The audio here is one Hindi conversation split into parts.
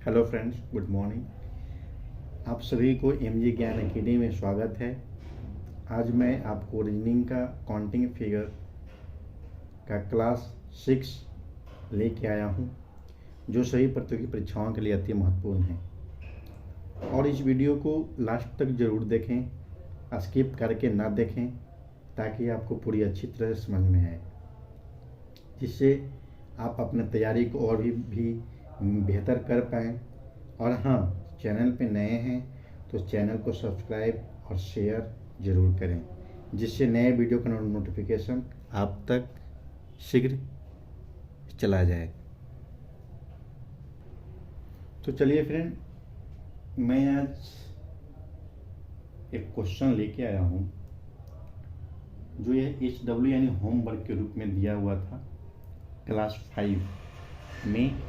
Hello friends, good morning. आप सभी को एमजी ज्ञान अकेडमी में स्वागत है। आज मैं आपको रीजनिंग का काउंटिंग फिगर का क्लास 6 लेके आया हूँ, जो सभी प्रतियोगी परीक्षाओं के लिए अति महत्वपूर्ण है। और इस वीडियो को लास्ट तक ज़रूर देखें, स्किप करके ना देखें, ताकि आपको पूरी अच्छी तरह से समझ में आए, जिससे आप अपने तैयारी को और भी बेहतर कर पाएँ। और हाँ, चैनल पे नए हैं तो चैनल को सब्सक्राइब और शेयर ज़रूर करें, जिससे नए वीडियो का नोटिफिकेशन आप तक शीघ्र चला जाए। तो चलिए फ्रेंड, मैं आज एक क्वेश्चन लेके आया हूँ, जो यह HW यानी होमवर्क के रूप में दिया हुआ था। क्लास 5 में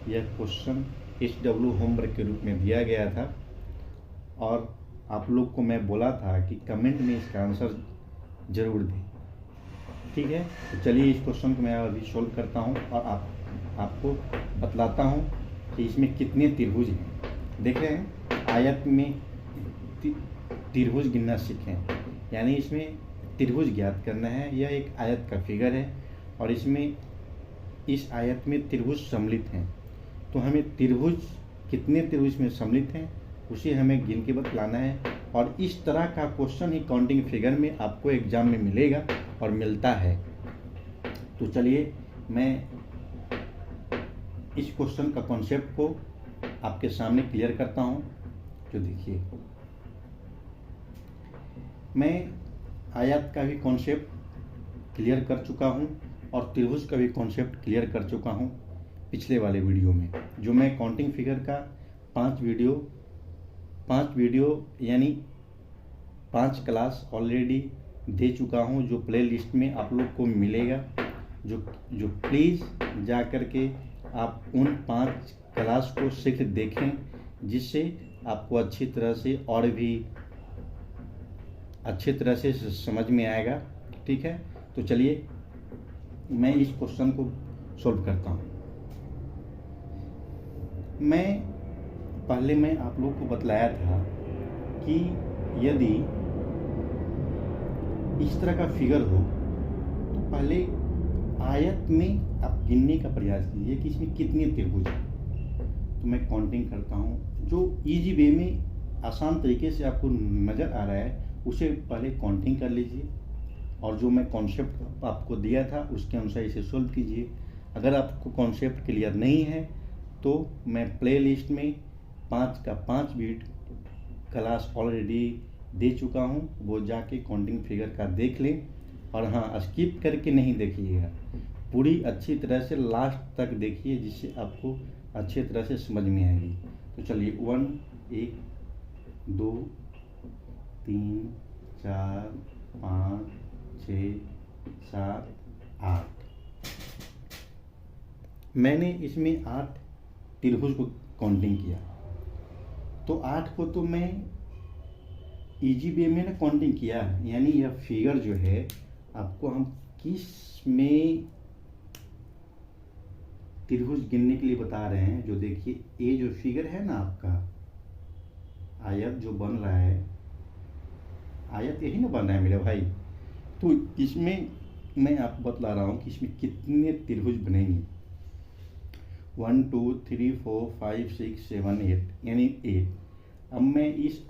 यह क्वेश्चन HW होमवर्क के रूप में दिया गया था, और आप लोग को मैं बोला था कि कमेंट में इसका आंसर ज़रूर दें। ठीक है, तो चलिए इस क्वेश्चन को मैं अभी सोल्व करता हूँ और आपको बतलाता हूँ कि इसमें कितने त्रिभुज हैं। देख रहे हैं, आयत में त्रिभुज गिनना सीखें, यानी इसमें त्रिभुज ज्ञात करना है। यह एक आयत का फिगर है और इसमें इस आयत में त्रिभुज सम्मिलित हैं, तो हमें त्रिभुज कितने त्रिभुज में सम्मिलित हैं उसे हमें गिन के बतलाना है। और इस तरह का क्वेश्चन ही काउंटिंग फिगर में आपको एग्जाम में मिलेगा और मिलता है। तो चलिए मैं इस क्वेश्चन का कॉन्सेप्ट को आपके सामने क्लियर करता हूँ। जो देखिए, मैं आयत का भी कॉन्सेप्ट क्लियर कर चुका हूँ और त्रिभुज का भी कॉन्सेप्ट क्लियर कर चुका हूँ पिछले वाले वीडियो में। जो मैं काउंटिंग फिगर का 5 वीडियो यानी 5 क्लास ऑलरेडी दे चुका हूँ, जो प्ले लिस्ट में आप लोग को मिलेगा। जो प्लीज़ जा कर के आप उन 5 क्लास को शीघ्र देखें, जिससे आपको अच्छी तरह से और भी अच्छी तरह से समझ में आएगा। ठीक है, तो चलिए मैं इस क्वेश्चन को सॉल्व करता हूँ। मैं आप लोग को बतलाया था कि यदि इस तरह का फिगर हो तो पहले आयत में आप गिनने का प्रयास कीजिए कि इसमें कितने त्रिभुज हैं। तो मैं काउंटिंग करता हूँ। जो इजी वे में आसान तरीके से आपको नज़र आ रहा है उसे पहले काउंटिंग कर लीजिए, और जो मैं कॉन्सेप्ट आपको दिया था उसके अनुसार इसे सोल्व कीजिए। अगर आपको कॉन्सेप्ट क्लियर नहीं है तो मैं प्ले लिस्ट में 5 का 5 क्लास ऑलरेडी दे चुका हूँ, वो जाके काउंटिंग फिगर का देख लें। और हाँ, स्किप करके नहीं देखिएगा, पूरी अच्छी तरह से लास्ट तक देखिए, जिससे आपको अच्छी तरह से समझ में आएगी। तो चलिए 1 2 3 4 5 6 7 8। मैंने इसमें 8 त्रिभुज को काउंटिंग किया, तो 8 को तो मैं इजी वे में ना काउंटिंग किया, यानी यह फिगर जो है आपको हम किस में त्रिभुज गिनने के लिए बता रहे हैं। जो देखिए, ये जो फिगर है ना, आपका आयत जो बन रहा है, आयत यही ना बन रहा है मेरे भाई। तो इसमें मैं आपको बतला रहा हूँ कि इसमें कितने त्रिभुज बनेंगे। 1 2 3 4 5 6 7 8 यानी 8। अब मैं इस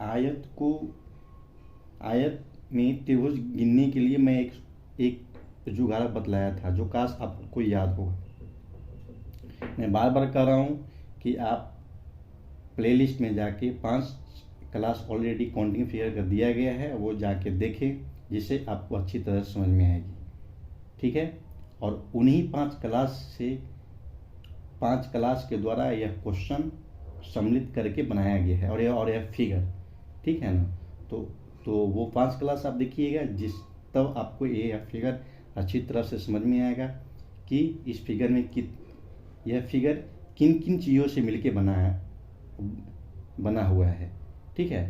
आयत में त्रिभुज गिनने के लिए मैं एक जुगाड़ बतलाया था, जो काश आपको याद होगा। मैं बार बार कह रहा हूँ कि आप प्लेलिस्ट में जाके 5 क्लास ऑलरेडी काउंटिंग फिगर कर दिया गया है, वो जाके देखें, जिससे आपको अच्छी तरह समझ में आएगी। ठीक है, और उन्हीं 5 क्लास के द्वारा यह क्वेश्चन सम्मिलित करके बनाया गया है, और यह फिगर। ठीक है ना, तो वो 5 क्लास आप देखिएगा, तब आपको ये फिगर अच्छी तरह से समझ में आएगा कि इस फिगर में यह फिगर किन किन चीज़ों से मिलके बना हुआ है। ठीक है,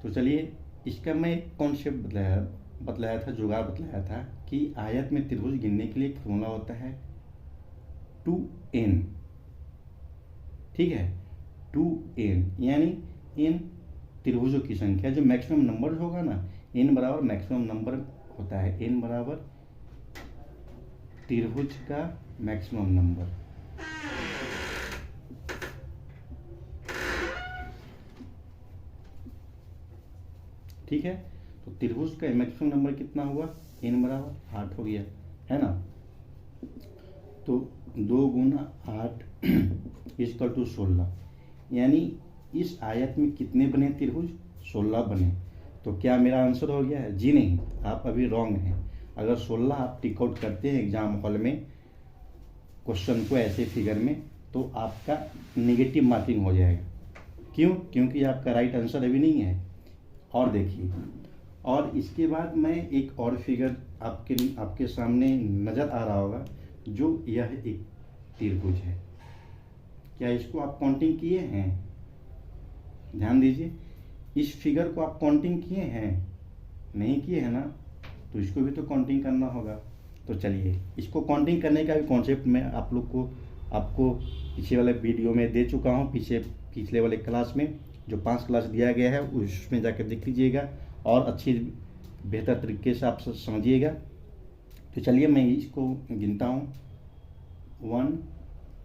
तो चलिए इसका मैं कॉन्सेप्ट बतलाया था, जुगाड़ बतलाया था कि आयत में त्रिभुज गिनने के लिए एक फॉर्मूला होता है 2n। ठीक है, 2n, यानी n त्रिभुजों की संख्या, जो मैक्सिमम नंबर होगा ना, n बराबर मैक्सिमम नंबर होता है, n बराबर त्रिभुज का मैक्सिमम नंबर। ठीक है, तो त्रिभुज का मैक्सिमम नंबर कितना हुआ, n बराबर 8 हो गया, है ना। तो 2 गुना 8 इक्वल टू 16, यानी इस आयत में कितने बने त्रिभुज, 16 बने। तो क्या मेरा आंसर हो गया है? जी नहीं, आप अभी रॉन्ग हैं। अगर 16 आप टिक आउट करते हैं एग्जाम हॉल में क्वेश्चन को ऐसे फिगर में, तो आपका नेगेटिव मार्किंग हो जाएगा। क्यों? क्योंकि आपका राइट आंसर अभी नहीं है। और देखिए, और इसके बाद मैं एक और फिगर आपके सामने नज़र आ रहा होगा, जो यह एक त्रिभुज है। क्या इसको आप काउंटिंग किए हैं? ध्यान दीजिए, इस फिगर को आप काउंटिंग किए हैं? नहीं किए हैं ना, तो इसको भी तो काउंटिंग करना होगा। तो चलिए, इसको काउंटिंग करने का भी कॉन्सेप्ट मैं आपको पीछे वाले वीडियो में दे चुका हूँ, पिछले वाले क्लास में, जो 5 क्लास दिया गया है उसमें जाकर देख लीजिएगा और अच्छी बेहतर तरीके से आप समझिएगा। तो चलिए मैं इसको गिनता हूँ, 1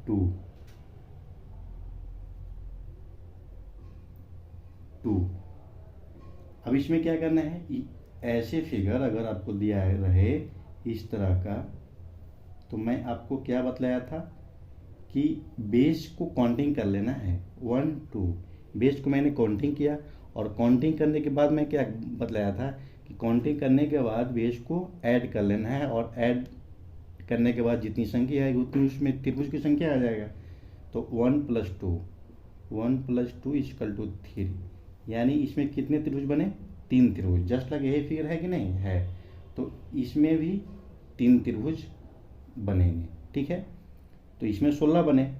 2। अब इसमें क्या करना है, ऐसे फिगर अगर आपको दिया रहे इस तरह का, तो मैं आपको क्या बतलाया था कि बेस को काउंटिंग कर लेना है, 1 2। बेस को मैंने काउंटिंग किया, और काउंटिंग करने के बाद मैं क्या बतलाया था कि काउंटिंग करने के बाद बेस को ऐड कर लेना है, और ऐड करने के बाद जितनी संख्या आएगी उतनी उसमें त्रिभुज की संख्या आ जाएगा। तो 1 + 2 = 3, यानी इसमें कितने त्रिभुज बने, 3 त्रिभुज। जस्ट लाइक यही फिगर है कि नहीं है, तो इसमें भी 3 त्रिभुज बनेंगे। ठीक है, तो इसमें 16 बने,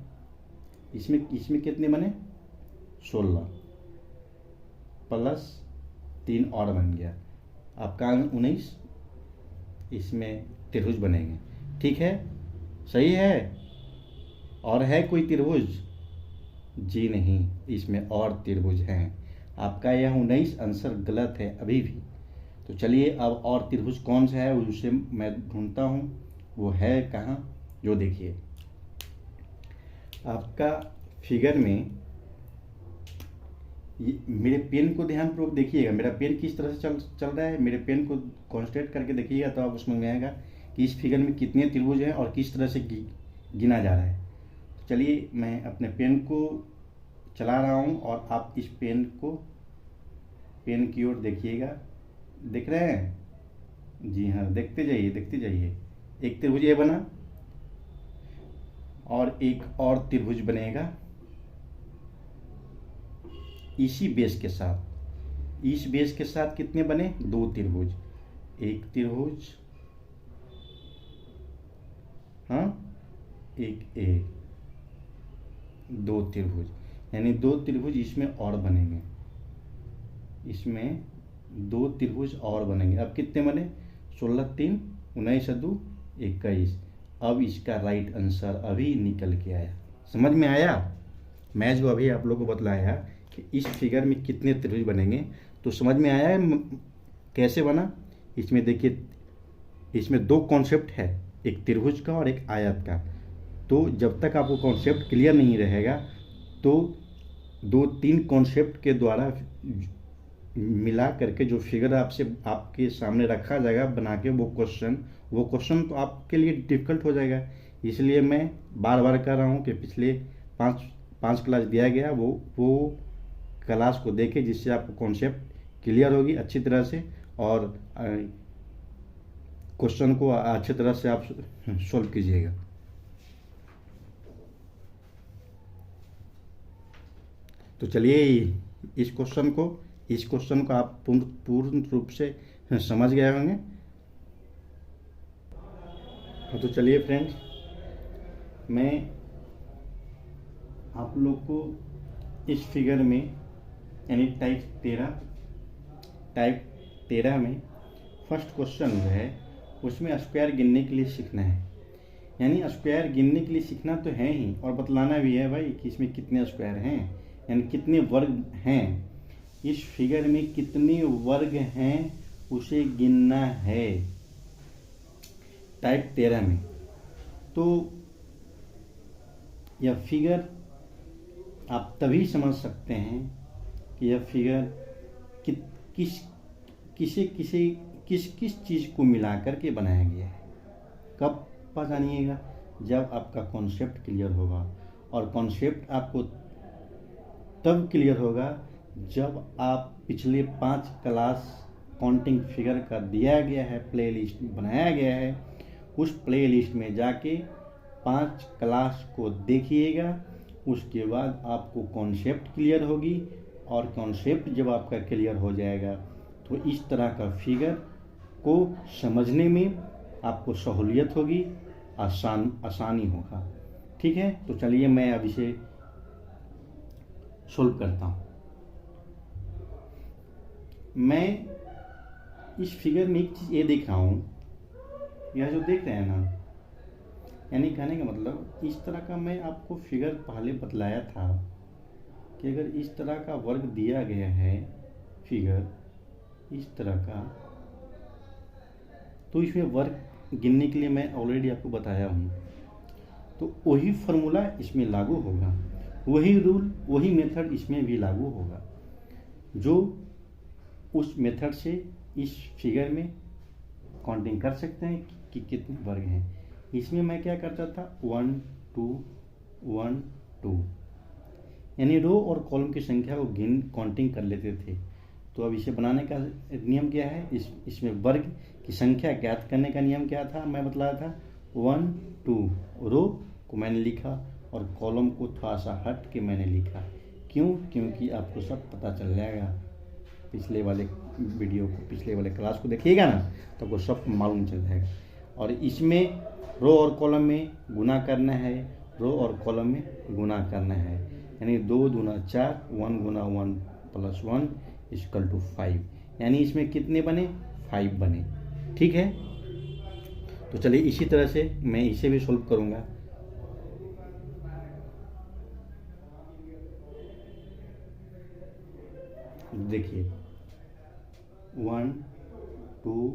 इसमें कितने बने, 16 + 3 और बन गया आपका 19, इसमें त्रिभुज बनेंगे। ठीक है, सही है। और है कोई त्रिभुज? जी नहीं, इसमें और त्रिभुज हैं। आपका यह 19 आंसर गलत है अभी भी। तो चलिए, अब और त्रिभुज कौन सा है उसे मैं ढूंढता हूँ, वो है कहाँ। जो देखिए, आपका फिगर में मेरे पेन को ध्यानपूर्वक देखिएगा, मेरा पेन किस तरह से चल रहा है। मेरे पेन को कॉन्सेंट्रेट करके देखिएगा, तो आप उसमें आएगा कि इस फिगर में कितने त्रिभुज हैं और किस तरह से गिना जा रहा है। तो चलिए, मैं अपने पेन को चला रहा हूँ और आप इस पेन की ओर देखिएगा। देख रहे हैं? जी हाँ, देखते जाइए। एक त्रिभुज ये बना, और एक और त्रिभुज बनेगा इसी बेस के साथ। इस बेस के साथ कितने बने, 2 त्रिभुज। एक त्रिभुज, हाँ, एक 2 त्रिभुज, यानी 2 त्रिभुज इसमें और बनेंगे। इसमें 2 त्रिभुज और बनेंगे। अब कितने बने, 16 3 19 2 21। अब इसका राइट आंसर अभी निकल के आया। समझ में आया? मैं जो अभी आप लोगों को बतलाया कि इस फिगर में कितने त्रिभुज बनेंगे, तो समझ में आया है कैसे बना। इसमें देखिए, इसमें 2 कॉन्सेप्ट है, एक त्रिभुज का और एक आयत का। तो जब तक आपको कॉन्सेप्ट क्लियर नहीं रहेगा, तो 2-3 कॉन्सेप्ट के द्वारा मिला करके जो फिगर आपके सामने रखा जाएगा बना के, वो क्वेश्चन तो आपके लिए डिफिकल्ट हो जाएगा। इसलिए मैं बार बार कह रहा हूँ कि पिछले 5 क्लास दिया गया, वो क्लास को देखें, जिससे आपको कॉन्सेप्ट क्लियर होगी अच्छी तरह से, और क्वेश्चन को अच्छी तरह से आप सॉल्व कीजिएगा। तो चलिए, इस क्वेश्चन को आप पूर्ण रूप से समझ गए होंगे। तो चलिए फ्रेंड्स, मैं आप लोग को इस फिगर में, यानी टाइप 13 में फर्स्ट क्वेश्चन जो है उसमें स्क्वायर गिनने के लिए सीखना है। यानी स्क्वायर गिनने के लिए सीखना तो है ही, और बतलाना भी है भाई कि इसमें कितने स्क्वायर हैं, यानी कितने वर्ग हैं, इस फिगर में कितने वर्ग हैं उसे गिनना है टाइप 13 में। तो यह फिगर आप तभी समझ सकते हैं कि यह फिगर कि, किस किसे किसे किस किस चीज़ को मिलाकर के बनाया गया है। कब पहचानिएगा? जब आपका कॉन्सेप्ट क्लियर होगा, और कॉन्सेप्ट आपको तब क्लियर होगा जब आप पिछले 5 क्लास काउंटिंग फिगर का दिया गया है प्लेलिस्ट बनाया गया है, उस प्लेलिस्ट में जाके 5 क्लास को देखिएगा। उसके बाद आपको कॉन्सेप्ट क्लियर होगी, और कॉन्सेप्ट जब आपका क्लियर हो जाएगा तो इस तरह का फिगर को समझने में आपको सहूलियत होगी, आसानी होगा। ठीक है, तो चलिए मैं अब इसे सोल्व करता हूँ। मैं इस फिगर में एक चीज़ ये देख रहा हूँ, यह जो देख रहे हैं ना, यानी कहने का मतलब इस तरह का मैं आपको फिगर पहले बतलाया था कि अगर इस तरह का वर्ग दिया गया है फिगर इस तरह का, तो इसमें वर्ग गिनने के लिए मैं ऑलरेडी आपको बताया हूँ, तो वही फॉर्मूला इसमें लागू होगा, वही रूल वही मेथड इसमें भी लागू होगा, जो उस मेथड से इस फिगर में काउंटिंग कर सकते हैं कि कितने वर्ग हैं। इसमें मैं क्या करता था 1 2 1 2, यानी रो और कॉलम की संख्या को गिन काउंटिंग कर लेते थे। तो अब इसे बनाने का नियम क्या है, इसमें वर्ग की संख्या ज्ञात करने का नियम क्या था, मैं बतलाया था 1 2, रो को मैंने लिखा और कॉलम को थोड़ा सा हट के मैंने लिखा। क्यों? क्योंकि आपको सब पता चल जाएगा, पिछले वाले वीडियो को पिछले वाले क्लास को देखिएगा ना तो आपको सब मालूम चल जाएगा। और इसमें रो और कॉलम में गुना करना है, रो और कॉलम में गुना करना है, यानी 2 दूना 4, 1 गुना 1 प्लस 1 इक्वल टू 5, यानी इसमें कितने बने 5 बने। ठीक है, तो चलिए इसी तरह से मैं इसे भी सोल्व करूँगा। देखिए 1 2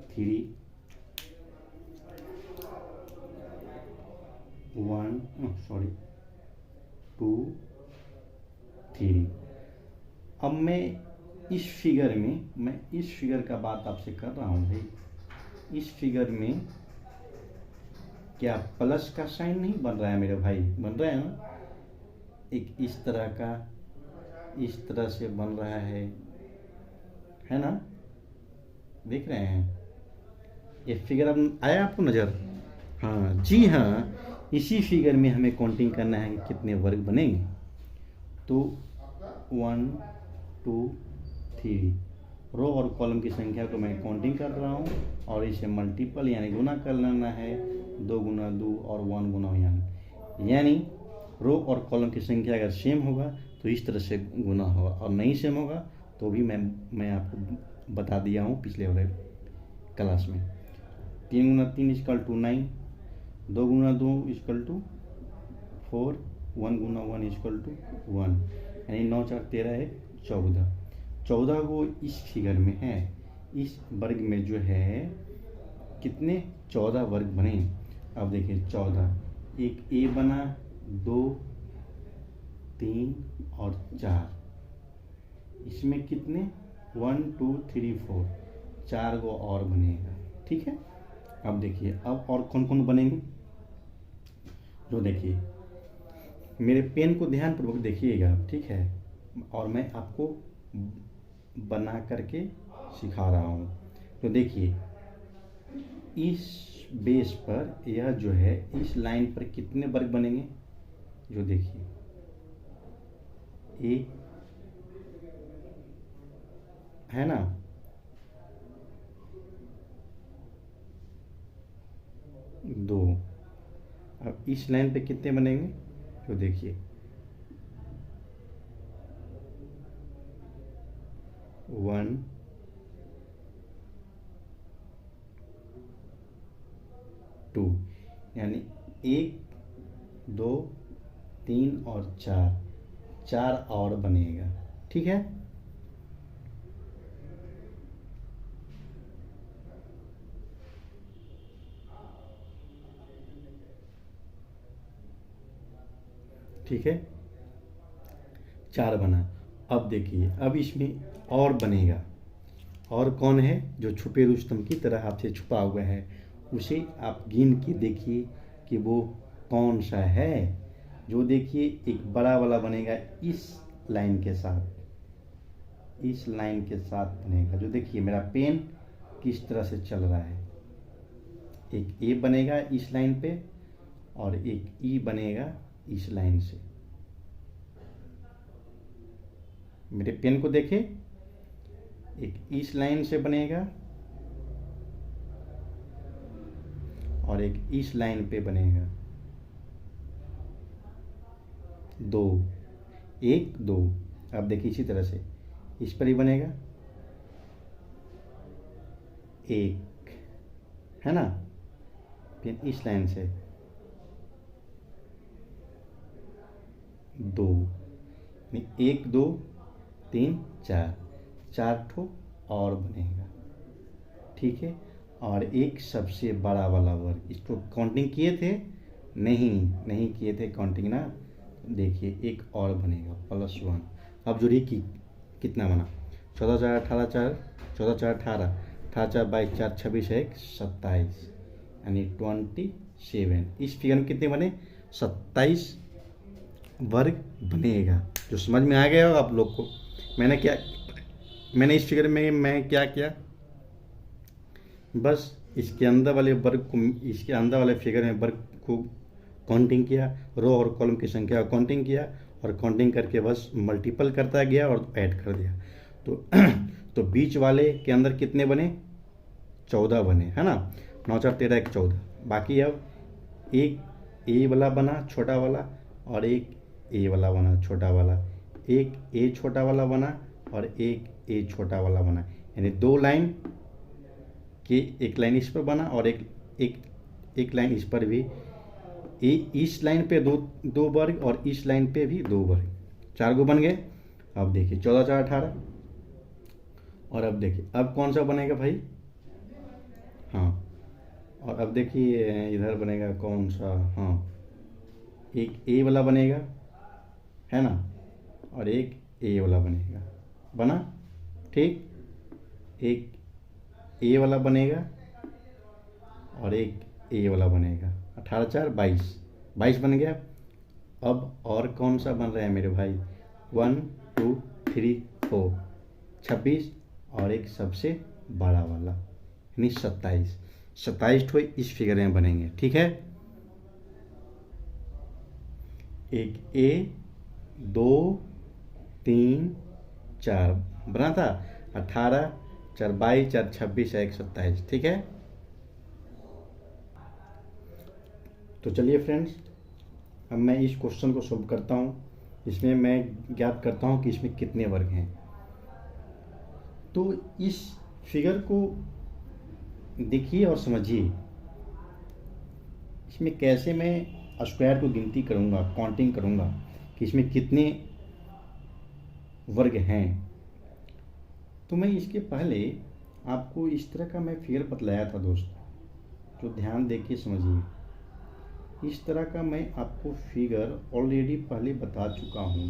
3 2 3। अब मैं इस फिगर का बात आपसे कर रहा हूँ भाई। इस फिगर में क्या प्लस का साइन नहीं बन रहा है मेरे भाई? बन रहा है ना, एक इस तरह का इस तरह से बन रहा है ना, देख रहे हैं? ये फिगर अब आया आपको नज़र? हाँ जी हाँ, इसी फिगर में हमें काउंटिंग करना है कि कितने वर्ग बनेंगे। तो 1 2 3, रो और कॉलम की संख्या को मैं काउंटिंग कर रहा हूँ और इसे मल्टीपल यानी गुना कर लेना है, 2 गुना 2 और 1 गुना 1, यानी रो और कॉलम की संख्या अगर सेम होगा तो इस तरह से गुना होगा, और नहीं सेम होगा तो भी मैं आपको बता दिया हूँ पिछले वाले क्लास में। 3 गुना 3 इक्वल टू 9, 2 गुना 2 इक्वल टू 4, 1 गुना 1 इक्वल टू 1, यानी 9 4 13 है 14। 14 वो इस फिगर में है, इस वर्ग में जो है कितने 14 वर्ग बने। अब देखिए 14, एक ए बना, 2 3 और 4, इसमें कितने 1 2 3 4, 4 को और बनेगा। ठीक है, अब देखिए अब और कौन कौन बनेंगे, जो देखिए मेरे पेन को ध्यानपूर्वक देखिएगा। ठीक है, और मैं आपको बना करके सिखा रहा हूँ। तो देखिए इस बेस पर यह जो है इस लाइन पर कितने वर्ग बनेंगे, जो देखिए ए है ना, दो। अब इस लाइन पे कितने बनेंगे, जो देखिए 1 2, यानी 1 2 3 और 4, 4 और बनेगा। ठीक है, ठीक है, 4 बना। अब देखिए, अब इसमें और बनेगा। और कौन है जो छुपे रुस्तम की तरह आपसे छुपा हुआ है, उसे आप गिन के देखिए कि वो कौन सा है। जो देखिए एक बड़ा वाला बनेगा इस लाइन के साथ, इस लाइन के साथ बनेगा। जो देखिए मेरा पेन किस तरह से चल रहा है, एक ए बनेगा इस लाइन पे और एक ई बनेगा इस लाइन से। मेरे पेन को देखें, एक इस लाइन से बनेगा और एक इस लाइन पे बनेगा। 2 1 2। अब देखिए इसी तरह से इस पर ही बनेगा 1, है ना, फिर इस लाइन से 2, 1 2 3 4, 4 ठो और बनेगा। ठीक है, और एक सबसे बड़ा वाला वर्ग, इसको काउंटिंग किए थे? नहीं किए थे काउंटिंग ना। देखिए एक और बनेगा +1। अब जोड़िए कि कितना बना, 14 4 18 4, 14 4 18, 18 4 22, 4 26 1 27, यानी 27। इस फिगर में कितने बने? 27 वर्ग बनेगा। जो समझ में आ गया हो आप लोग को। मैंने इस फिगर में मैं क्या किया, बस इसके अंदर वाले वर्ग को, इसके अंदर वाले फिगर में वर्ग को काउंटिंग किया, रो और कॉलम की संख्या को काउंटिंग किया और काउंटिंग करके बस मल्टीपल करता गया और ऐड कर दिया। तो बीच वाले के अंदर कितने बने? 14 बने, है ना। 9 4 13 1 14। बाकी अब एक ए वाला बना छोटा वाला और एक ए वाला बना छोटा वाला, एक ए छोटा वाला बना और एक ए छोटा वाला बना, यानी 2 लाइन के एक लाइन इस पर बना और एक लाइन इस पर भी। इस लाइन पे दो वर्ग और इस लाइन पे भी 2 वर्ग, 4 गो बन गए। अब देखिए 14 4 18। और अब देखिए अब कौन सा बनेगा भाई? हाँ, और अब देखिए इधर बनेगा कौन सा? हाँ, एक ए वाला बनेगा, है ना, और एक ए वाला बनेगा। बना? ठीक, एक ए वाला बनेगा और एक ए वाला बनेगा। 18 4 22 बन गया। अब और कौन सा बन रहा है मेरे भाई? 1 2 3 4, 26 और एक सबसे बड़ा वाला, यानी 27 ठो इस फिगर में बनेंगे। ठीक है, एक ए 2 3 4 बना था, 18 4 22 4 26 1 27। ठीक है, तो चलिए फ्रेंड्स, अब मैं इस क्वेश्चन को सॉल्व करता हूँ। इसमें मैं ज्ञात करता हूँ कि इसमें कितने वर्ग हैं। तो इस फिगर को देखिए और समझिए, इसमें कैसे मैं स्क्वायर को गिनती करूँगा, काउंटिंग करूँगा कि इसमें कितने वर्ग हैं। तो मैं इसके पहले आपको इस तरह का मैं फिगर बतलाया था दोस्त, जो ध्यान देखिए समझिए। इस तरह का मैं आपको फिगर ऑलरेडी पहले बता चुका हूँ।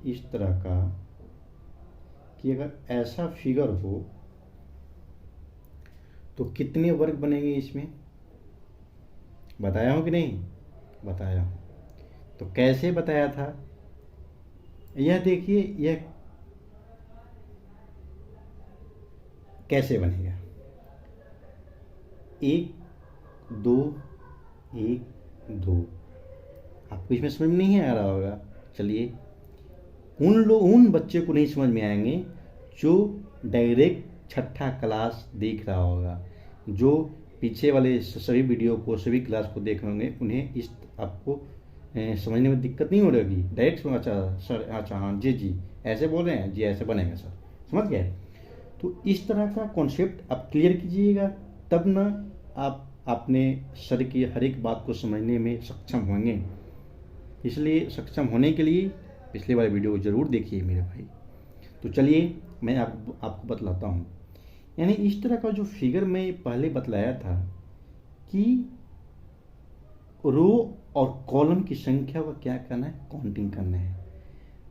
इस तरह का कि अगर ऐसा फिगर हो तो कितने वर्ग बनेंगे इसमें, बताया हूँ कि नहीं? बताया हूँ। तो कैसे बताया था, यह देखिए, यह कैसे बनेगा। 1 2 1 2। आपको इसमें समझ में नहीं आ रहा होगा। चलिए, उन बच्चे को नहीं समझ में आएंगे जो डायरेक्ट छठा क्लास देख रहा होगा। जो पीछे वाले सभी वीडियो को, सभी क्लास को देख होंगे, उन्हें इस आपको समझने में दिक्कत नहीं हो रही। डायरेक्ट अच्छा सर, अच्छा हाँ जी ऐसे बोल रहे हैं जी, ऐसे बनेगा सर, समझ गए। तो इस तरह का कॉन्सेप्ट आप क्लियर कीजिएगा तब ना आप अपने सर की हर एक बात को समझने में सक्षम होंगे। इसलिए सक्षम होने के लिए पिछले वाले वीडियो को ज़रूर देखिए मेरे भाई। तो चलिए मैं आपको बतलाता हूँ। यानी इस तरह का जो फिगर मैं पहले बतलाया था कि रो और कॉलम की संख्या को क्या करना है, काउंटिंग करना है।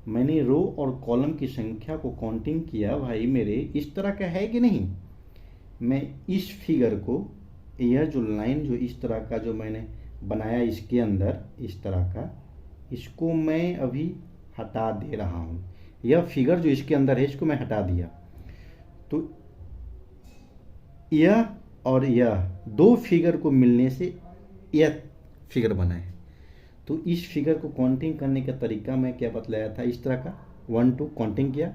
मैंने रो और कॉलम की संख्या को काउंटिंग किया भाई मेरे, इस तरह का है कि नहीं। मैं इस फिगर को, यह जो लाइन जो इस तरह का जो मैंने बनाया इसके अंदर इस तरह का, इसको मैं अभी हटा दे रहा हूँ। यह फिगर जो इसके अंदर है इसको मैं हटा दिया, तो यह और यह दो फिगर को मिलने से यह फिगर बना है। तो इस फिगर को काउंटिंग करने का तरीका मैं क्या बतलाया था, इस तरह का 1 2 काउंटिंग किया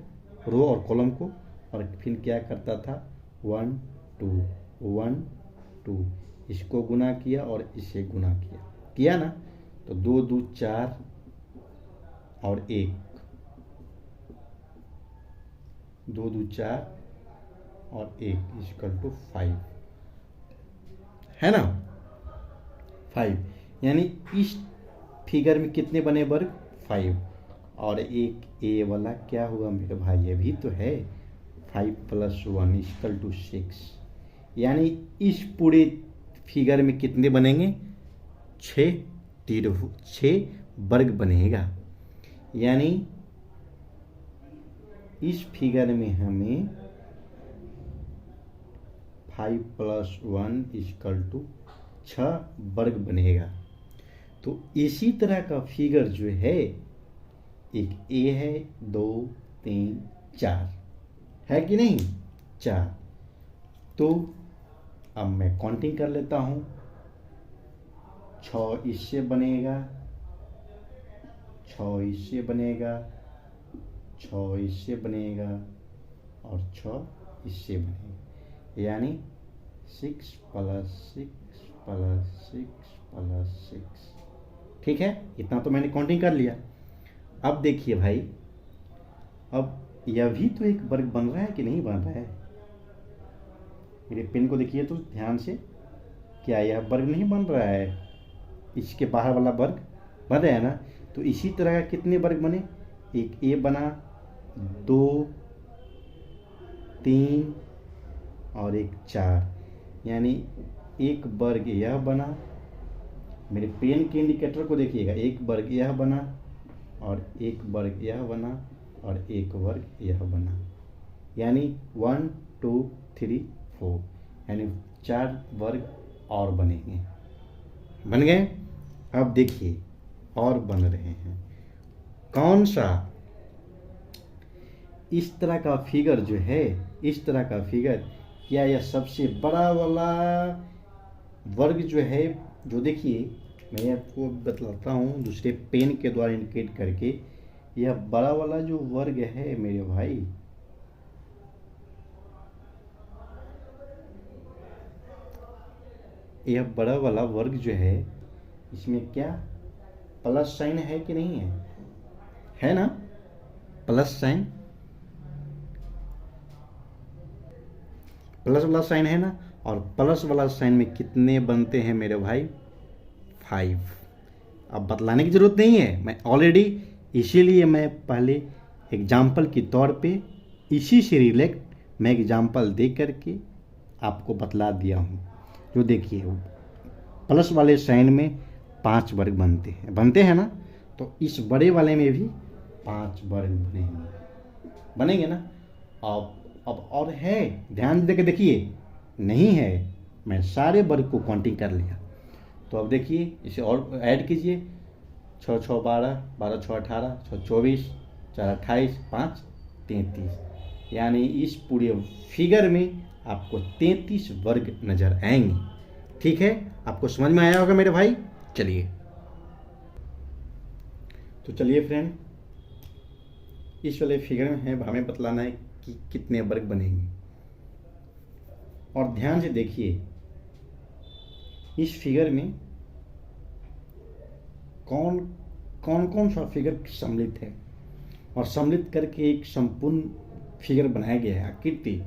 रो और कॉलम को, और फिर क्या करता था 1 2 1 2, इसको गुना किया और इसे गुना किया ना, तो 2 2 4 और 1, 2 2 4 और 1 इक्वल टू 5 है ना, 5। यानी इस फिगर में कितने बने वर्ग, 5। और एक ए वाला क्या हुआ मेरे भाई, ये भी तो है 5 + 1 इक्वल टू 6। यानी इस पूरे फिगर में कितने बनेंगे, 6 वर्ग बनेगा। यानी इस फिगर में हमें 5 + 1 इक्वल टू 6 वर्ग बनेगा। तो इसी तरह का फिगर जो है, एक ए है, 2 3 4 है कि नहीं, 4। तो अब मैं काउंटिंग कर लेता हूँ, 6 इससे बनेगा, 6 इससे बनेगा, 6 इससे बनेगा और 6 इससे बनेगा। यानी 6 + 6 + 6 + 6, ठीक है। इतना तो मैंने काउंटिंग कर लिया। अब देखिए भाई, अब यह भी तो एक वर्ग बन रहा है कि नहीं बन रहा है। मेरे पेन को देखिए तो ध्यान से, क्या यह वर्ग नहीं बन रहा है, इसके बाहर वाला वर्ग बन रहा है ना। तो इसी तरह का कितने वर्ग बने, एक ए बना, 2 3 और एक 4। यानी एक वर्ग यह बना, मेरे पेन के इंडिकेटर को देखिएगा, एक वर्ग यह बना और एक वर्ग यह बना और एक वर्ग यह बना। यानी 1 2 3 4, यानी 4 वर्ग और बनेंगे, बन गए। अब देखिए और बन रहे हैं, कौन सा, इस तरह का फिगर जो है, इस तरह का फिगर, क्या यह सबसे बड़ा वाला वर्ग जो है, जो देखिए मैं आपको बतलाता हूँ दूसरे पेन के द्वारा इंडिकेट करके, यह बड़ा वाला जो वर्ग है मेरे भाई, यह बड़ा वाला वर्ग जो है, इसमें क्या प्लस साइन है कि नहीं है ना, प्लस साइन, प्लस वाला साइन है ना। और प्लस वाला साइन में कितने बनते हैं मेरे भाई, 5। अब बतलाने की ज़रूरत नहीं है, मैं ऑलरेडी, इसीलिए मैं पहले एग्जाम्पल के तौर पे इसी से रिलेट मैं एग्जाम्पल दे करके आपको बतला दिया हूँ। जो देखिए प्लस वाले साइन में 5 वर्ग बनते हैं ना, तो इस बड़े वाले में भी 5 वर्ग बनेंगे ना। अब और है, ध्यान दे के देखिए, नहीं है, मैं सारे वर्ग को काउंटिंग कर लिया। तो अब देखिए इसे और ऐड कीजिए, 6 6 12, 12 6 18, 6 24, 4 28, 5 33। यानी इस पूरे फिगर में आपको 33 वर्ग नजर आएंगे। ठीक है, आपको समझ में आया होगा मेरे भाई। चलिए तो चलिए फ्रेंड, इस वाले फिगर में है, हमें बतलाना है कि कितने वर्ग बनेंगे। और ध्यान से देखिए, इस फिगर में कौन कौन सा फिगर सम्मिलित है, और सम्मिलित करके एक संपूर्ण फिगर बनाया गया है, आकृति।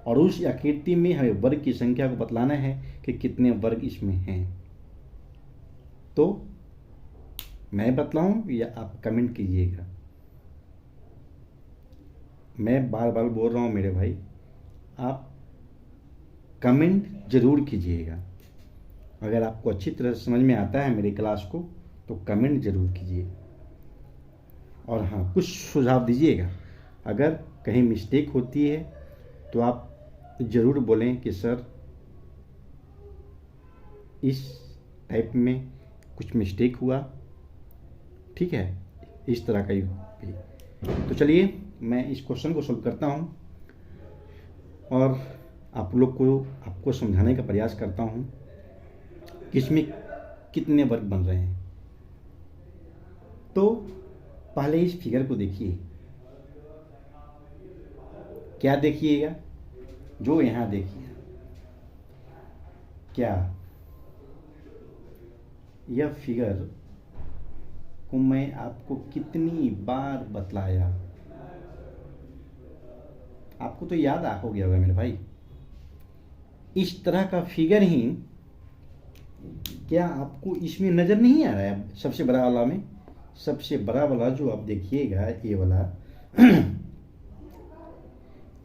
और उस आकृति में हमें वर्ग की संख्या को बतलाना है कि कितने वर्ग इसमें हैं। तो मैं बतलाऊं या आप कमेंट कीजिएगा। मैं बार बार बोल रहा हूं मेरे भाई, आप कमेंट जरूर कीजिएगा। अगर आपको अच्छी तरह से समझ में आता है मेरी क्लास को तो कमेंट जरूर कीजिए। और हाँ, कुछ सुझाव दीजिएगा। अगर कहीं मिस्टेक होती है तो आप ज़रूर बोलें कि सर इस टाइप में कुछ मिस्टेक हुआ, ठीक है, इस तरह का ही। तो चलिए मैं इस क्वेश्चन को सॉल्व करता हूँ और आप लोग को आपको समझाने का प्रयास करता हूँ कि इसमें कितने वर्ग बन रहे हैं। तो पहले इस फिगर को देखिए। क्या देखिएगा? जो यहाँ देखिए, क्या यह फिगर को मैं आपको कितनी बार बतलाया? आपको तो याद हो गया होगा मेरे भाई। इस तरह का फिगर ही क्या आपको इसमें नज़र नहीं आ रहा है? सबसे बड़ा वाला में, सबसे बड़ा वाला जो आप देखिएगा, ये वाला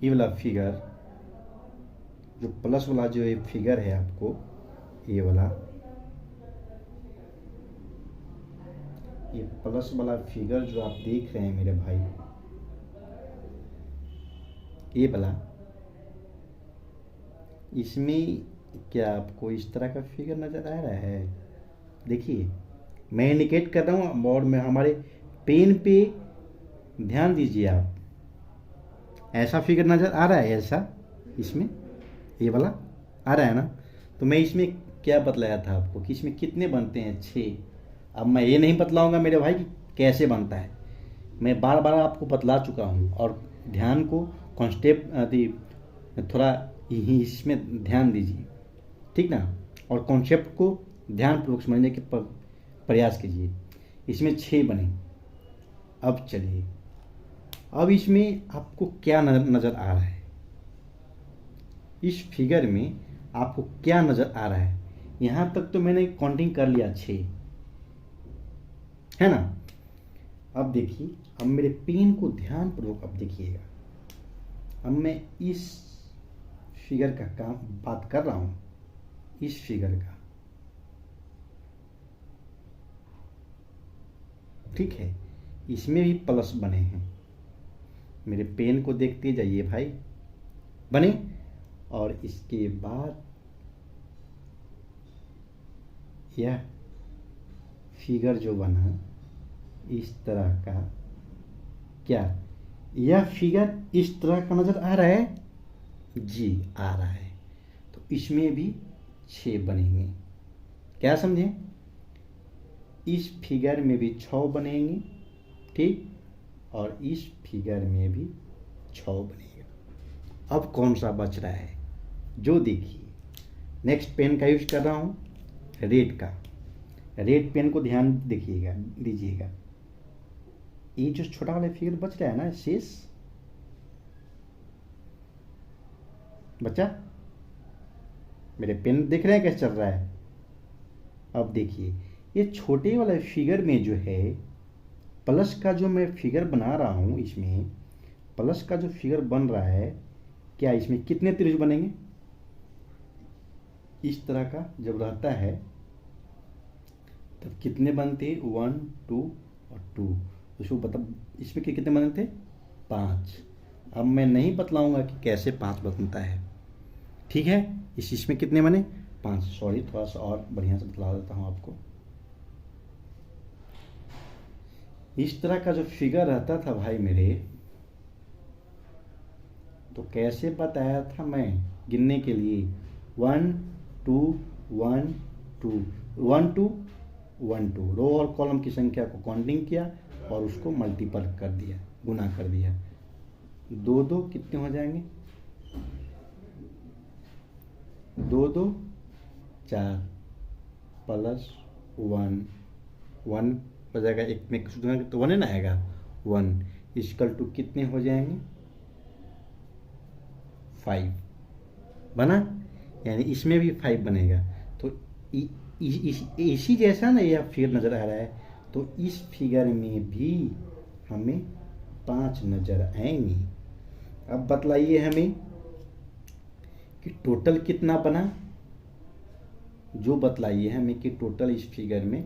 ये वाला फिगर, जो प्लस वाला जो ये फिगर है आपको, ये वाला, ये प्लस वाला फिगर जो आप देख रहे हैं मेरे भाई, ये वाला, इसमें क्या आपको इस तरह का फिगर नज़र आ रहा है? देखिए मैं इंडिकेट कर रहा हूँ और मैं हमारे पेन पे ध्यान दीजिए आप। ऐसा फिगर नज़र आ रहा है? ऐसा इसमें ये वाला आ रहा है ना? तो मैं इसमें क्या बतलाया था आपको कि इसमें कितने बनते हैं? 6। अब मैं ये नहीं बतलाऊंगा मेरे भाई कि कैसे बनता है, मैं बार बार आपको बतला चुका हूँ। और ध्यान को कॉन्सेप्ट थोड़ा इसमें ध्यान दीजिए, ठीक ना? और कॉन्सेप्ट को ध्यानपूर्वक समझने के प्रयास कीजिए। इसमें 6 बने। अब चलिए, अब इसमें आपको क्या नज़र आ रहा है? इस फिगर में आपको क्या नज़र आ रहा है? यहाँ तक तो मैंने काउंटिंग कर लिया 6, है ना? अब देखिए, अब मेरे पेन को ध्यानपूर्वक अब देखिएगा। अब मैं इस फिगर का काम बात कर रहा हूँ, इस फिगर का, ठीक है? इसमें भी प्लस बने हैं। मेरे पेन को देखते जाइए भाई, बने। और इसके बाद यह फिगर जो बना इस तरह का, क्या यह फिगर इस तरह का नज़र आ रहा है? जी आ रहा है। तो इसमें भी 6 बनेंगे। क्या समझे? इस फिगर में भी 6 बनेंगे, ठीक? और इस फिगर में भी 6 बनेगा। अब कौन सा बच रहा है? जो देखिए, नेक्स्ट पेन का यूज कर रहा हूँ, रेड का। रेड पेन को ध्यान देखिएगा, दीजिएगा। ये जो छोटा वाला फिगर बच रहा है ना, शेष बच्चा, मेरे पेन देख रहे हैं कैसे चल रहा है? अब देखिए, ये छोटे वाले फिगर में जो है प्लस का जो मैं फिगर बना रहा हूँ, इसमें प्लस का जो फिगर बन रहा है, क्या इसमें कितने त्रिभुज बनेंगे? इस तरह का जब रहता है तब कितने बनते हैं? 1 2 और 2। उसको बता, इसमें कितने बनते थे? 5। अब मैं नहीं बतलाऊंगा कि कैसे 5 बनता है, ठीक है? इसमें कितने बने? 5। सॉरी, थोड़ा सा और बढ़िया से बतला देता हूँ आपको। इस तरह का जो फिगर रहता था भाई मेरे, तो कैसे बताया था मैं गिनने के लिए? 1 2 1 2 1 2 1 2। रो और कॉलम की संख्या को काउंटिंग किया और उसको मल्टीपल कर दिया, गुना कर दिया। 2 2 कितने हो जाएंगे? 2 2 4 प्लस 1 1 हो जाएगा। एक में तो 1 है ना आएगा, 1 इक्वल टू कितने हो जाएंगे? 5। बना, यानी इसमें भी 5 बनेगा। तो इसी जैसा ना यह फिगर नज़र आ रहा है, तो इस फिगर में भी हमें 5 नज़र आएंगे। अब बतलाइए हमें कि टोटल कितना बना, जो बतलाइए हमें कि टोटल इस फिगर में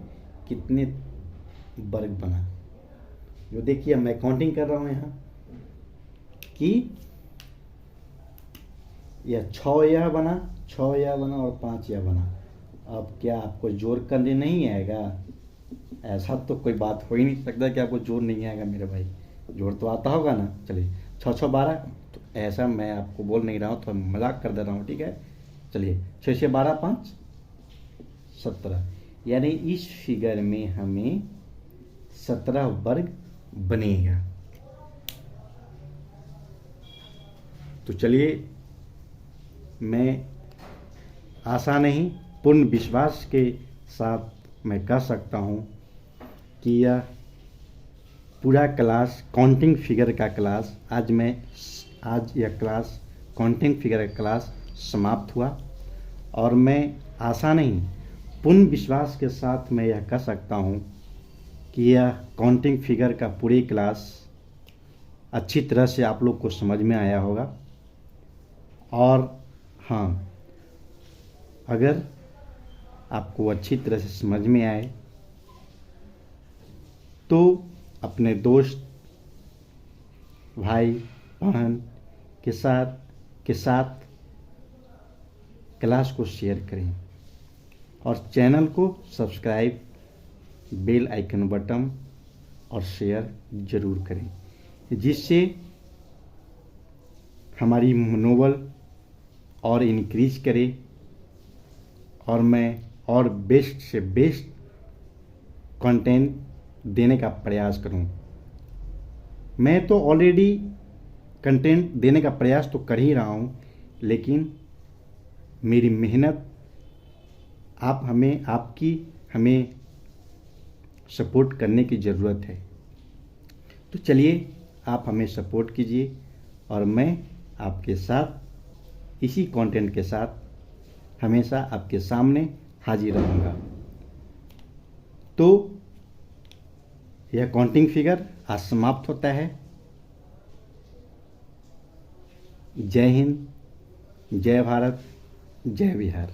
कितने वर्ग बना। जो देखिए मैं काउंटिंग कर रहा हूँ यहाँ कि यह 6 यह बना, 6 यह बना और 5 यह बना। अब क्या आपको जोड़ करने नहीं आएगा? ऐसा तो कोई बात हो ही नहीं सकता कि आपको जोड़ नहीं आएगा मेरे भाई, जोड़ तो आता होगा ना। चलिए 6 6 12, तो ऐसा मैं आपको बोल नहीं रहा हूँ, तो मजाक कर दे रहा हूँ, ठीक है। चलिए 6 6 12 5 17, यानी इस फिगर में हमें 17 वर्ग बनेगा। तो चलिए मैं आशा नहीं पूर्ण विश्वास के साथ मैं कह सकता हूँ कि यह पूरा क्लास काउंटिंग फिगर का क्लास आज यह क्लास काउंटिंग फिगर का क्लास समाप्त हुआ। और मैं आशा नहीं पूर्ण विश्वास के साथ मैं यह कह सकता हूँ कि यह काउंटिंग फिगर का पूरी क्लास अच्छी तरह से आप लोग को समझ में आया होगा। और हाँ, अगर आपको अच्छी तरह से समझ में आए तो अपने दोस्त, भाई, बहन के साथ क्लास को शेयर करें और चैनल को सब्सक्राइब, बेल आइकन बटन और शेयर ज़रूर करें, जिससे हमारी मनोबल और इनक्रीज करे और मैं और बेस्ट से बेस्ट कंटेंट देने का प्रयास करूं। मैं तो ऑलरेडी कंटेंट देने का प्रयास तो कर ही रहा हूं, लेकिन मेरी मेहनत आपकी हमें सपोर्ट करने की ज़रूरत है। तो चलिए आप हमें सपोर्ट कीजिए और मैं आपके साथ इसी कंटेंट के साथ हमेशा आपके सामने हाजिर रहूँगा। तो यह काउंटिंग फिगर आज समाप्त होता है। जय हिंद, जय भारत, जय बिहार।